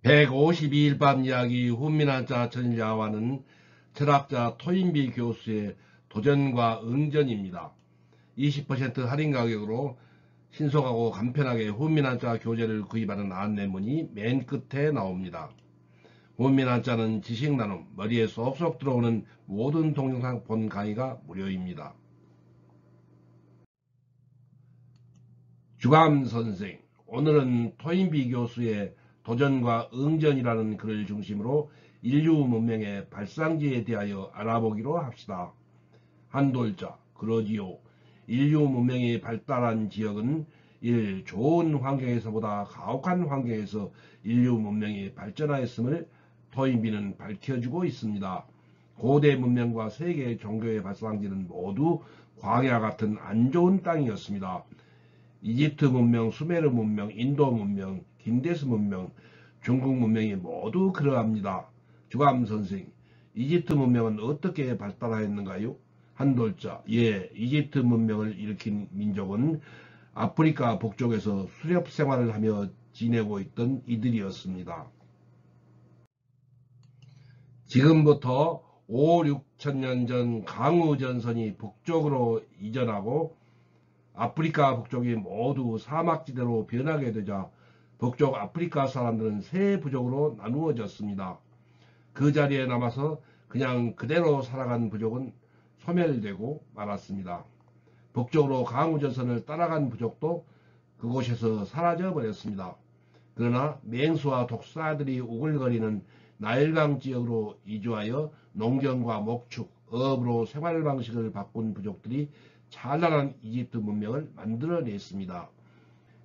152일 밤 이야기 훈민한자 전야와는 철학자 토인비 교수의 도전과 응전입니다. 20% 할인 가격으로 신속하고 간편하게 훈민한자 교재를 구입하는 안내문이 맨 끝에 나옵니다. 훈민한자는 지식나눔, 머리에 쏙쏙 들어오는 모든 동영상 본 강의가 무료입니다. 주감선생, 오늘은 토인비 교수의 도전과 응전이라는 글을 중심으로 인류 문명의 발상지에 대하여 알아보기로 합시다. 한돌자, 그러지요. 인류 문명이 발달한 지역은 1. 좋은 환경에서보다 가혹한 환경에서 인류 문명이 발전하였음을 토인비는 밝혀주고 있습니다. 고대 문명과 세계 종교의 발상지는 모두 광야 같은 안 좋은 땅이었습니다. 이집트 문명, 수메르 문명, 인도 문명, 김데스 문명, 중국 문명이 모두 그러합니다. 주감선생, 이집트 문명은 어떻게 발달하였는가요? 한돌자, 예, 이집트 문명을 일으킨 민족은 아프리카 북쪽에서 수렵 생활을 하며 지내고 있던 이들이었습니다. 지금부터 5, 6천년 전 강우전선이 북쪽으로 이전하고 아프리카 북쪽이 모두 사막지대로 변하게 되자 북쪽 아프리카 사람들은 세 부족으로 나누어졌습니다. 그 자리에 남아서 그냥 그대로 살아간 부족은 소멸되고 말았습니다. 북쪽으로 강우전선을 따라간 부족도 그곳에서 사라져 버렸습니다. 그러나 맹수와 독사들이 우글거리는 나일강 지역으로 이주하여 농경과 목축, 어업으로 생활 방식을 바꾼 부족들이 찬란한 이집트 문명을 만들어냈습니다.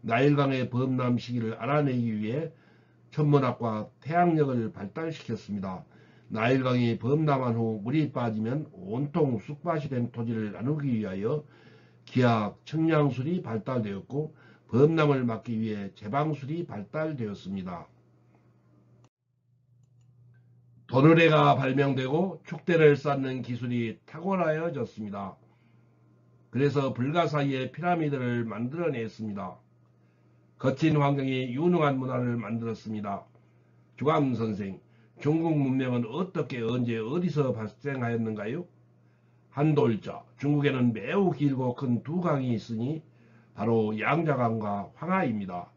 나일강의 범람 시기를 알아내기 위해 천문학과 태양력을 발달시켰습니다. 나일강이 범람한 후 물이 빠지면 온통 쑥밭이 된 토지를 나누기 위하여 기악, 청량술이 발달되었고 범람을 막기 위해 제방술이 발달되었습니다. 도르래가 발명되고 축대를 쌓는 기술이 탁월하여졌습니다. 그래서 불가사의에 피라미드를 만들어냈습니다. 거친 환경이 유능한 문화를 만들었습니다. 주감선생, 중국 문명은 어떻게 언제 어디서 발생하였는가요? 한돌자, 중국에는 매우 길고 큰 두 강이 있으니 바로 양자강과 황하입니다.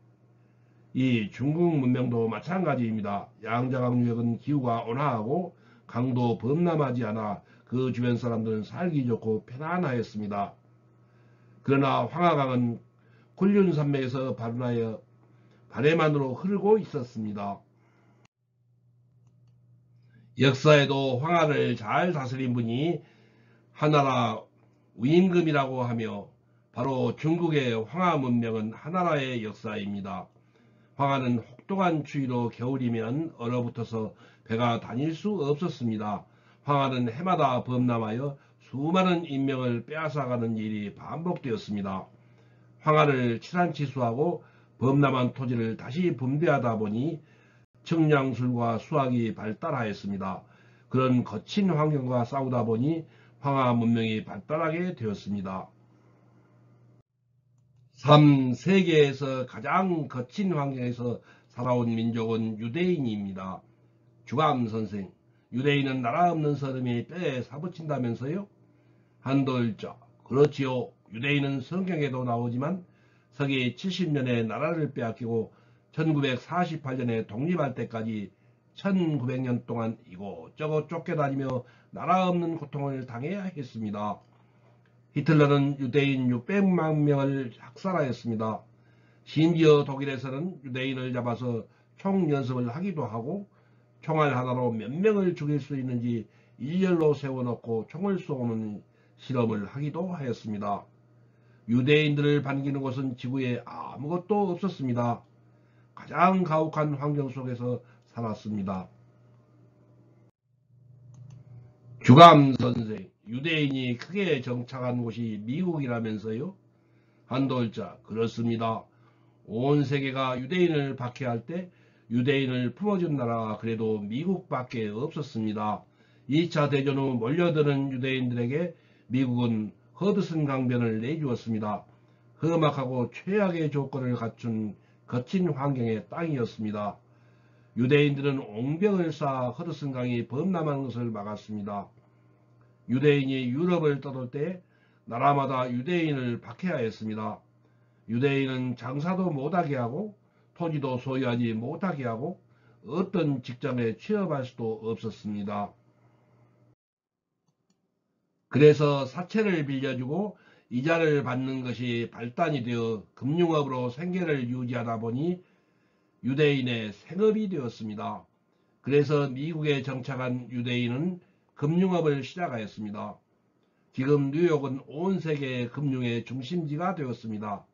이 중국 문명도 마찬가지입니다. 양자강 유역은 기후가 온화하고 강도 범람하지 않아 그 주변 사람들은 살기 좋고 편안하였습니다. 그러나 황하강은 굴륜산맥에서 발원하여 발해만으로 흐르고 있었습니다. 역사에도 황하를 잘 다스린 분이 하나라 위임금이라고 하며 바로 중국의 황하 문명은 하나라의 역사입니다. 황하는 혹독한 추위로 겨울이면 얼어붙어서 배가 다닐 수 없었습니다. 황하는 해마다 범람하여 수많은 인명을 빼앗아가는 일이 반복되었습니다. 황하를 칠한치수하고 범람한 토지를 다시 분배하다 보니 청량술과 수학이 발달하였습니다. 그런 거친 환경과 싸우다 보니 황하 문명이 발달하게 되었습니다. 3. 세계에서 가장 거친 환경에서 살아온 민족은 유대인입니다. 주감선생, 유대인은 나라 없는 사람이 뼈에 사붙인다면서요? 한돌자, 그렇지요. 유대인은 성경에도 나오지만 서기 70년에 나라를 빼앗기고 1948년에 독립할 때까지 1900년 동안 이곳저곳 쫓겨다니며 나라 없는 고통을 당해야 했습니다. 히틀러는 유대인 600만 명을 학살하였습니다. 심지어 독일에서는 유대인을 잡아서 총연습을 하기도 하고 총알 하나로 몇 명을 죽일 수 있는지 일렬로 세워놓고 총을 쏘는 실험을 하기도 하였습니다. 유대인들을 반기는 곳은 지구에 아무것도 없었습니다. 가장 가혹한 환경 속에서 살았습니다. 주감선생, 유대인이 크게 정착한 곳이 미국이라면서요? 한돌자, 그렇습니다. 온 세계가 유대인을 박해할 때 유대인을 품어준 나라가 그래도 미국밖에 없었습니다. 2차 대전 후 몰려드는 유대인들에게 미국은 허드슨 강변을 내주었습니다. 험악하고 최악의 조건을 갖춘 거친 환경의 땅이었습니다. 유대인들은 옹병을 쌓아 허드슨강이 범람하는 것을 막았습니다. 유대인이 유럽을 떠돌 때 나라마다 유대인을 박해하였습니다. 유대인은 장사도 못하게 하고 토지도 소유하지 못하게 하고 어떤 직장에 취업할 수도 없었습니다. 그래서 사채를 빌려주고 이자를 받는 것이 발단이 되어 금융업으로 생계를 유지하다 보니 유대인의 생업이 되었습니다. 그래서 미국에 정착한 유대인은 금융업을 시작하였습니다. 지금 뉴욕은 온 세계의 금융의 중심지가 되었습니다.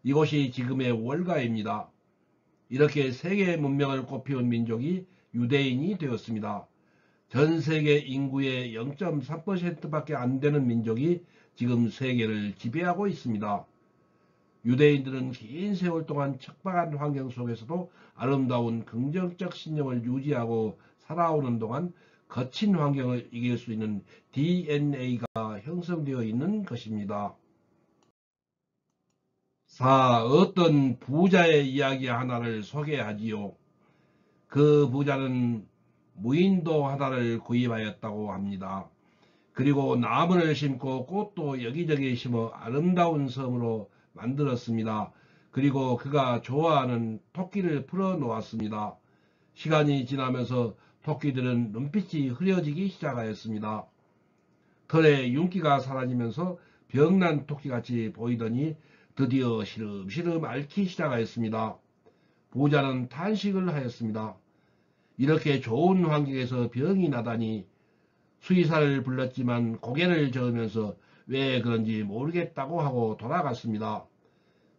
이곳이 지금의 월가입니다. 이렇게 세계 문명을 꽃피운 민족이 유대인이 되었습니다. 전 세계 인구의 0.3%밖에 안 되는 민족이 지금 세계를 지배하고 있습니다. 유대인들은 긴 세월 동안 척박한 환경 속에서도 아름다운 긍정적 신념을 유지하고 살아오는 동안 거친 환경을 이길 수 있는 DNA가 형성되어 있는 것입니다. 어떤 부자의 이야기 하나를 소개하지요. 그 부자는 무인도 하나를 구입하였다고 합니다. 그리고 나무를 심고 꽃도 여기저기 심어 아름다운 섬으로 만들었습니다. 그리고 그가 좋아하는 토끼를 풀어 놓았습니다. 시간이 지나면서 토끼들은 눈빛이 흐려지기 시작하였습니다. 털에 윤기가 사라지면서 병난 토끼같이 보이더니 드디어 시름시름 앓기 시작하였습니다. 부자는 탄식을 하였습니다. 이렇게 좋은 환경에서 병이 나다니. 수의사를 불렀지만 고개를 저으면서 왜 그런지 모르겠다고 하고 돌아갔습니다.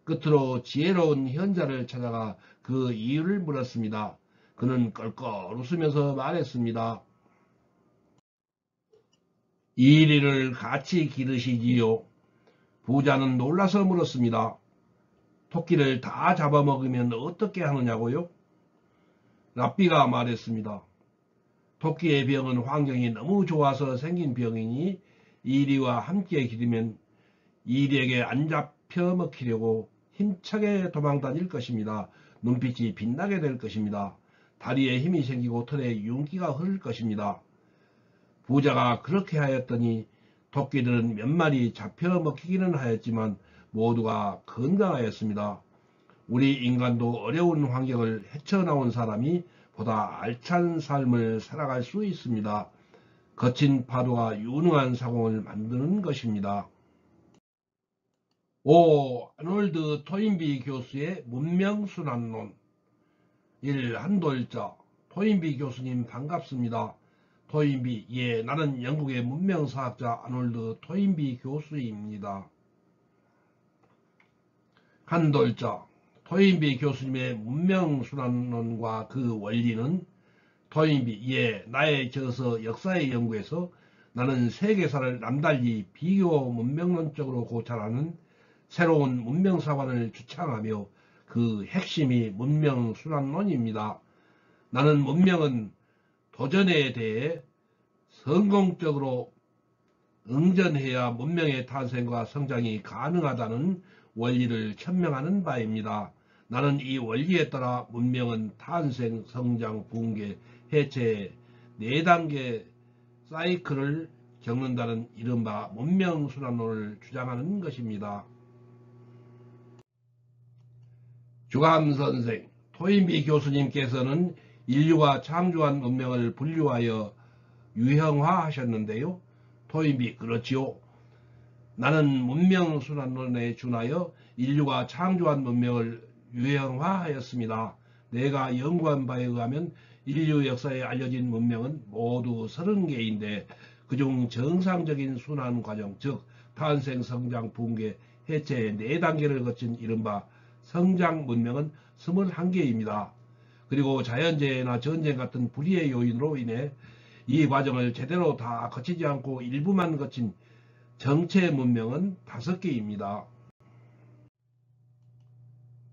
끝으로 지혜로운 현자를 찾아가 그 이유를 물었습니다. 그는 껄껄 웃으면서 말했습니다. 이리를 같이 기르시지요. 부자는 놀라서 물었습니다. 토끼를 다 잡아먹으면 어떻게 하느냐고요? 랍비가 말했습니다. 토끼의 병은 환경이 너무 좋아서 생긴 병이니 이리와 함께 기르면 이리에게 안 잡혀 먹히려고 힘차게 도망다닐 것입니다. 눈빛이 빛나게 될 것입니다. 다리에 힘이 생기고 털에 윤기가 흐를 것입니다. 부자가 그렇게 하였더니 토끼들은 몇 마리 잡혀 먹히기는 하였지만 모두가 건강하였습니다. 우리 인간도 어려운 환경을 헤쳐나온 사람이 보다 알찬 삶을 살아갈 수 있습니다. 거친 파도가 유능한 사공을 만드는 것입니다. 아놀드 토인비 교수의 문명순환론. 한돌자. 토인비 교수님 반갑습니다. 토인비, 예, 나는 영국의 문명사학자 아놀드 토인비 교수입니다. 한돌자. 토인비 교수님의 문명순환론과 그 원리는 토인비, 예, 나의 저서 역사의 연구에서 나는 세계사를 남달리 비교 문명론적으로 고찰하는 새로운 문명사관을 주창하며 그 핵심이 문명순환론입니다. 나는 문명은 도전에 대해 성공적으로 응전해야 문명의 탄생과 성장이 가능하다는 원리를 천명하는 바입니다. 나는 이 원리에 따라 문명은 탄생, 성장, 붕괴, 해체 4단계 사이클을 겪는다는 이른바 문명순환론을 주장하는 것입니다. 주감선생, 토인비 교수님께서는 인류가 창조한 문명을 분류하여 유형화하셨는데요. 토인비, 그렇지요. 나는 문명순환론에 준하여 인류가 창조한 문명을 유형화하였습니다. 내가 연구한 바에 의하면 인류 역사에 알려진 문명은 모두 30개인데 그중 정상적인 순환 과정, 즉 탄생, 성장, 붕괴, 해체의 4단계를 거친 이른바 성장 문명은 21개입니다. 그리고 자연재해나 전쟁 같은 불의의 요인으로 인해 이 과정을 제대로 다 거치지 않고 일부만 거친 정체 문명은 5개입니다.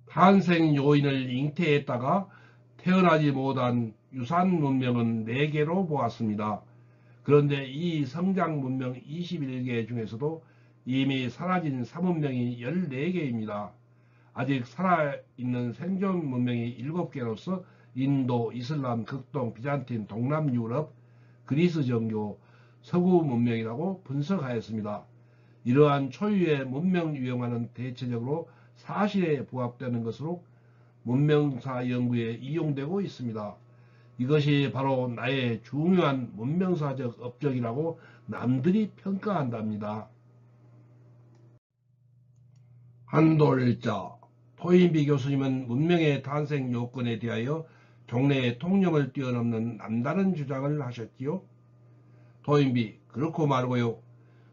탄생 요인을 잉태했다가 태어나지 못한 유산 문명은 4개로 보았습니다. 그런데 이 성장 문명 21개 중에서도 이미 사라진 사문명이 14개입니다. 아직 살아있는 생존 문명이 7개로서 인도, 이슬람, 극동, 비잔틴, 동남 유럽, 그리스 정교, 서구 문명이라고 분석하였습니다. 이러한 초유의 문명 유형화는 대체적으로 사실에 부합되는 것으로 문명사 연구에 이용되고 있습니다. 이것이 바로 나의 중요한 문명사적 업적이라고 남들이 평가한답니다. 한돌자 토인비 교수님은 문명의 탄생 요건에 대하여 종래의 통념을 뛰어넘는 남다른 주장을 하셨지요. 토인비 그렇고 말고요.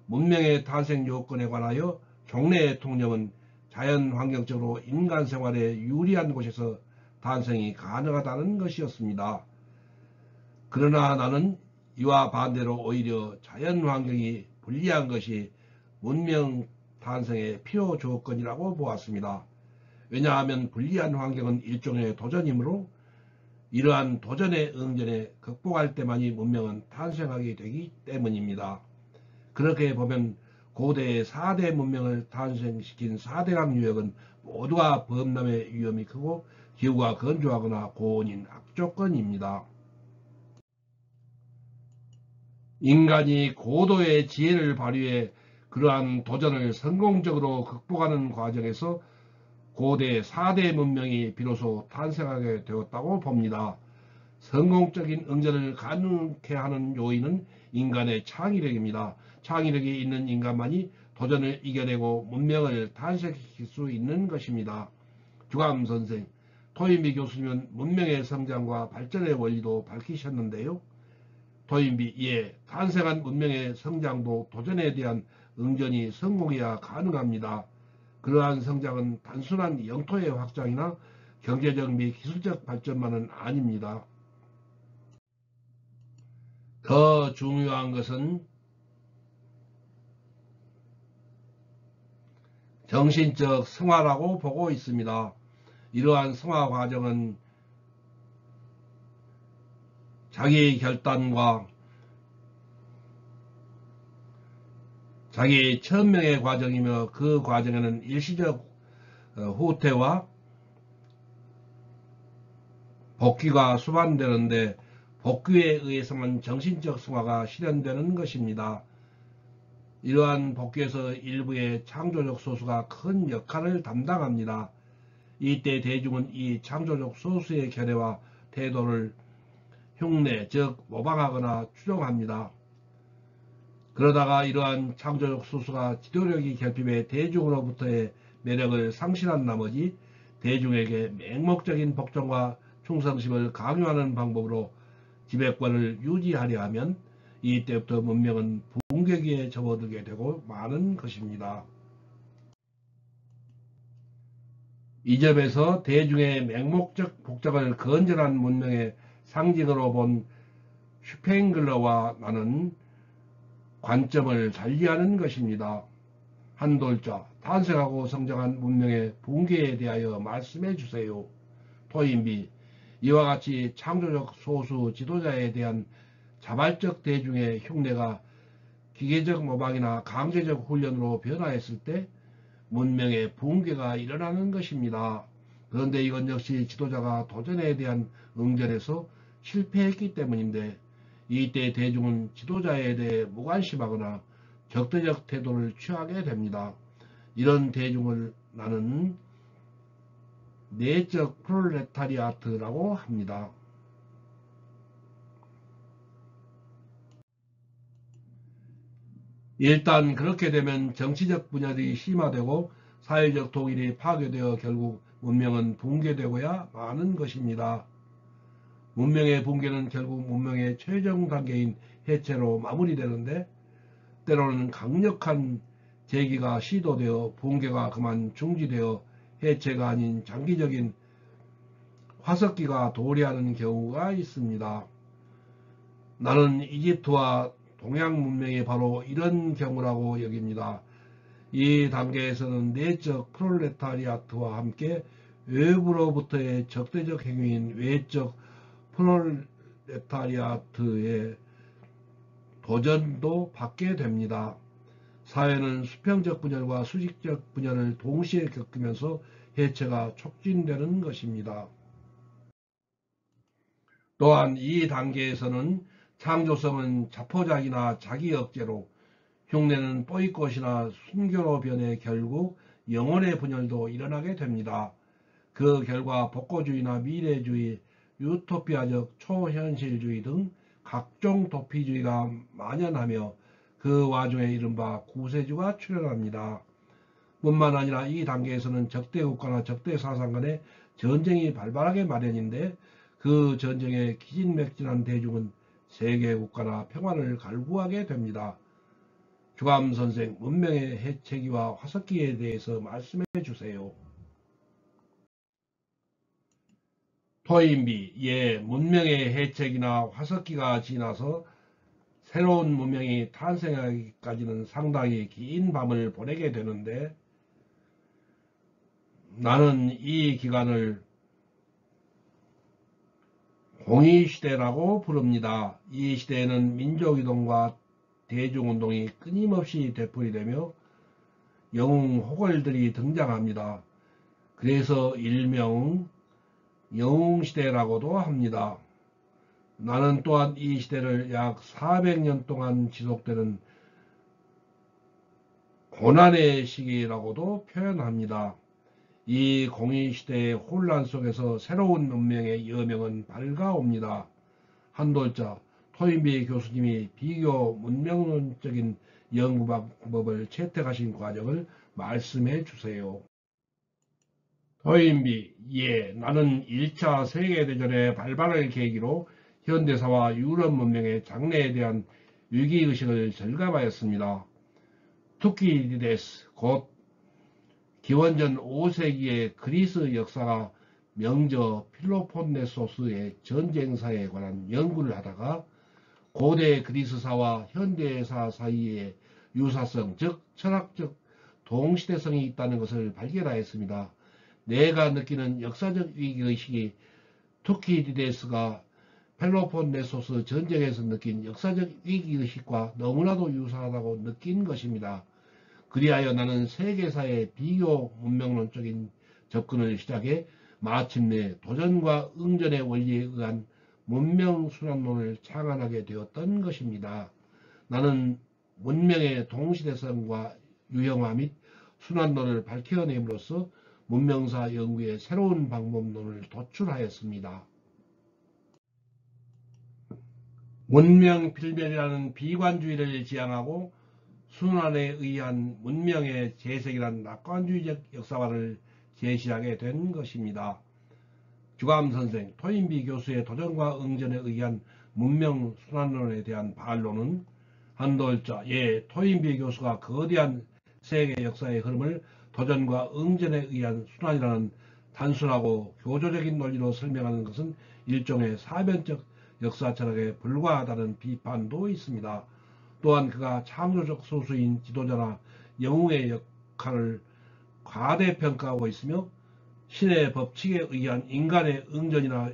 문명의 탄생 요건에 관하여 종래의 통념은 자연 환경적으로 인간 생활에 유리한 곳에서 탄생이 가능하다는 것이었습니다. 그러나 나는 이와 반대로 오히려 자연 환경이 불리한 것이 문명 탄생의 필요 조건이라고 보았습니다. 왜냐하면 불리한 환경은 일종의 도전이므로 이러한 도전의 응전에 극복할 때만이 문명은 탄생하게 되기 때문입니다. 그렇게 보면 고대의 4대 문명을 탄생시킨 4대강 유역은 모두가 범람의 위험이 크고 기후가 건조하거나 고온인 악조건입니다. 인간이 고도의 지혜를 발휘해 그러한 도전을 성공적으로 극복하는 과정에서 고대 4대 문명이 비로소 탄생하게 되었다고 봅니다. 성공적인 응전을 가능케 하는 요인은 인간의 창의력입니다. 창의력이 있는 인간만이 도전을 이겨내고 문명을 탄생시킬 수 있는 것입니다. 주감선생, 토인비 교수님은 문명의 성장과 발전의 원리도 밝히셨는데요. 토인비, 예, 탄생한 문명의 성장도 도전에 대한 응전이 성공해야 가능합니다. 그러한 성장은 단순한 영토의 확장이나 경제적 및 기술적 발전만은 아닙니다. 더 중요한 것은 정신적 성화라고 보고 있습니다. 이러한 성화 과정은 자기 결단과 자기 천명의 과정이며 그 과정에는 일시적 후퇴와 복귀가 수반되는데 복귀에 의해서만 정신적 성화가 실현되는 것입니다. 이러한 복귀에서 일부의 창조적 소수가 큰 역할을 담당합니다. 이때 대중은 이 창조적 소수의 견해와 태도를 흉내, 즉 모방하거나 추종합니다. 그러다가 이러한 창조적 소수가 지도력이 결핍해 대중으로부터의 매력을 상실한 나머지 대중에게 맹목적인 복종과 충성심을 강요하는 방법으로 지배권을 유지하려 하면 이때부터 문명은 붕괴기에 접어들게 되고 마는 것입니다. 이 점에서 대중의 맹목적 복종을 건전한 문명의 상징으로 본 슈팽글러와 나는 관점을 달리하는 것입니다. 한돌자, 탄생하고 성장한 문명의 붕괴에 대하여 말씀해 주세요. 토인비, 이와 같이 창조적 소수 지도자에 대한 자발적 대중의 흉내가 기계적 모방이나 강제적 훈련으로 변화했을 때 문명의 붕괴가 일어나는 것입니다. 그런데 이건 역시 지도자가 도전에 대한 응전에서 실패했기 때문인데 이때 대중은 지도자에 대해 무관심하거나 적대적 태도를 취하게 됩니다. 이런 대중을 나는 내적 프롤레타리아트라고 합니다. 일단 그렇게 되면 정치적 분열이 심화되고 사회적 통일이 파괴되어 결국 문명은 붕괴되고야 마는 것입니다. 문명의 붕괴는 결국 문명의 최종 단계인 해체로 마무리되는데 때로는 강력한 재기가 시도되어 붕괴가 그만 중지되어 해체가 아닌 장기적인 화석기가 도래하는 경우가 있습니다. 나는 이집트와 동양 문명이 바로 이런 경우라고 여깁니다. 이 단계에서는 내적 프롤레타리아트와 함께 외부로부터의 적대적 행위인 외적 프롤레타리아트의 도전도 받게 됩니다. 사회는 수평적 분열과 수직적 분열을 동시에 겪으면서 해체가 촉진되는 것입니다. 또한 이 단계에서는 창조성은 자포자기나 자기 억제로, 흉내는 뽀이꽃이나 순교로 변해 결국 영혼의 분열도 일어나게 됩니다. 그 결과 복고주의나 미래주의, 유토피아적 초현실주의 등 각종 도피주의가 만연하며 그 와중에 이른바 구세주가 출현합니다. 뿐만 아니라 이 단계에서는 적대국가나 적대사상 간의 전쟁이 발발하게 마련인데, 그 전쟁에 기진맥진한 대중은 세계국가나 평화를 갈구하게 됩니다. 주감선생, 문명의 해체기와 화석기에 대해서 말씀해 주세요. 토인비, 예, 문명의 해체기나 화석기가 지나서 새로운 문명이 탄생하기까지는 상당히 긴 밤을 보내게 되는데, 나는 이 기간을 공의시대라고 부릅니다. 이 시대에는 민족이동과 대중운동이 끊임없이 되풀이되며 영웅호걸들이 등장합니다. 그래서 일명 영웅시대라고도 합니다. 나는 또한 이 시대를 약 400년 동안 지속되는 고난의 시기라고도 표현합니다. 이 공의시대의 혼란 속에서 새로운 문명의 여명은 밝아옵니다. 한돌자, 토인비 교수님이 비교 문명론적인 연구 방법을 채택하신 과정을 말씀해 주세요. 토인비, 예, 나는 1차 세계대전의 발발을 계기로 현대사와 유럽 문명의 장래에 대한 위기의식을 절감하였습니다. 투키디데스, 곧 기원전 5세기의 그리스 역사가 명저 필로폰네소스의 전쟁사에 관한 연구를 하다가 고대 그리스사와 현대사 사이에 유사성, 즉 철학적 동시대성이 있다는 것을 발견하였습니다. 내가 느끼는 역사적 위기의식이 투키디데스가 펠로폰네소스 전쟁에서 느낀 역사적 위기의식과 너무나도 유사하다고 느낀 것입니다. 그리하여 나는 세계사의 비교 문명론적인 접근을 시작해 마침내 도전과 응전의 원리에 의한 문명순환론을 창안하게 되었던 것입니다. 나는 문명의 동시대성과 유형화 및 순환론을 밝혀냄으로써 문명사 연구의 새로운 방법론을 도출하였습니다. 문명필멸이라는 비관주의를 지향하고 순환에 의한 문명의 재생이란 낙관주의적 역사관을 제시하게 된 것입니다. 주감선생, 토인비 교수의 도전과 응전에 의한 문명순환론에 대한 반론은 한돌자, 예, 토인비 교수가 거대한 세계 역사의 흐름을 도전과 응전에 의한 순환이라는 단순하고 교조적인 논리로 설명하는 것은 일종의 사변적 역사 철학에 불과하다는 비판도 있습니다. 또한 그가 창조적 소수인 지도자나 영웅의 역할을 과대평가하고 있으며 신의 법칙에 의한 인간의 응전이나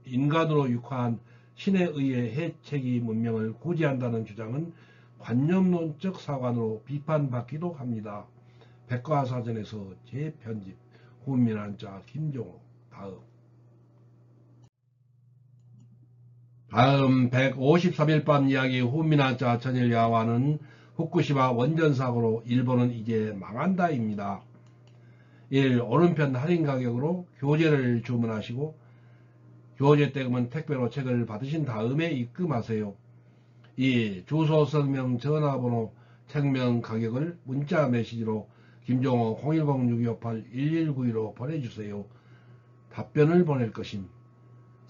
인간으로 육화한 신에 의해 해체기 문명을 구제한다는 주장은 관념론적 사관으로 비판받기도 합니다. 백과사전에서 재편집, 훈민한자 김종호. 다음 153일밤 이야기 훈민한자 전일야화는 후쿠시마 원전사고로 일본은 이제 망한다입니다. 1. 오른편 할인 가격으로 교재를 주문하시고 교재 떼금은 택배로 책을 받으신 다음에 입금하세요. 2. 주소, 성명, 전화번호, 책명 가격을 문자 메시지로 김종호 010-6258-1192로 보내주세요. 답변을 보낼 것임.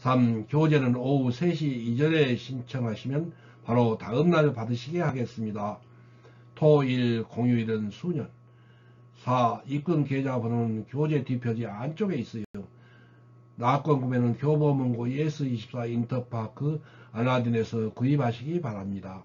3. 교재는 오후 3시 이전에 신청하시면 바로 다음날 받으시게 하겠습니다. 토, 일, 공휴일은 수년. 4. 입금 계좌번호는 교재 뒷표지 안쪽에 있어요. 낙권 구매는 교보문고 ES24 인터파크 알라딘에서 구입하시기 바랍니다.